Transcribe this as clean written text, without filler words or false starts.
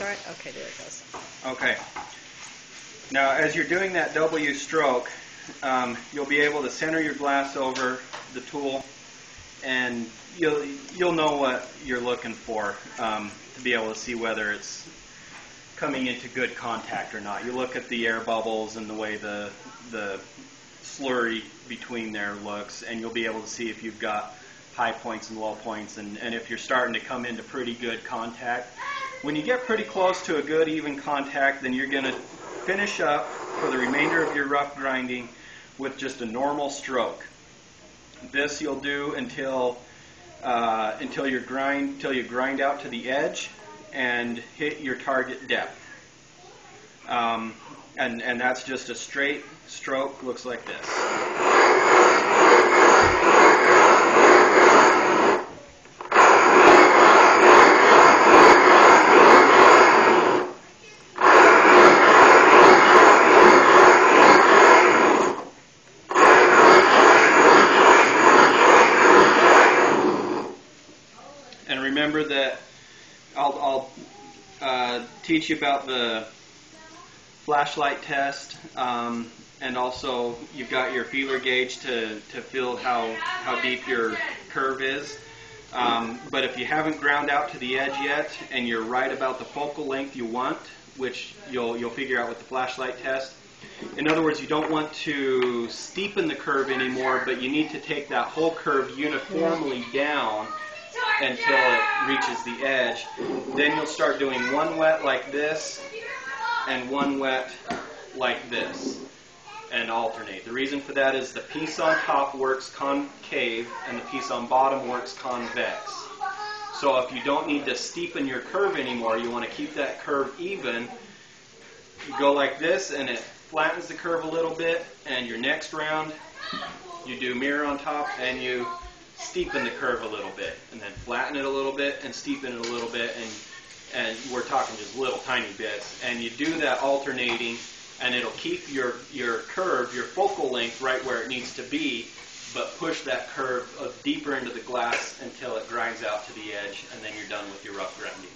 start? Okay, there it goes. Okay. Now, as you're doing that W stroke, you'll be able to center your glass over the tool, and you'll know what you're looking for to be able to see whether it's coming into good contact or not. You look at the air bubbles and the way the slurry between there looks, and you'll be able to see if you've got high points and low points, and if you're starting to come into pretty good contact. When you get pretty close to a good even contact, then you're going to finish up for the remainder of your rough grinding with just a normal stroke. This you'll do until you grind out to the edge and hit your target depth. And that's just a straight stroke, looks like this. And remember that I'll teach you about the flashlight test, and also you've got your feeler gauge to feel how deep your curve is. But if you haven't ground out to the edge yet and you're right about the focal length you want, which you'll figure out with the flashlight test, in other words, you don't want to steepen the curve anymore, but you need to take that whole curve uniformly down until it reaches the edge. Then you'll start doing one wet like this and one wet like this, and alternate. The reason for that is the piece on top works concave and the piece on bottom works convex. So if you don't need to steepen your curve anymore, you want to keep that curve even, you go like this and it flattens the curve a little bit, and your next round you do mirror on top and you steepen the curve a little bit, and then flatten it a little bit and steepen it a little bit, and we're talking just little tiny bits, and you do that alternating, and it'll keep your curve, your focal length right where it needs to be, but push that curve deeper into the glass until it grinds out to the edge, and then you're done with your rough grinding.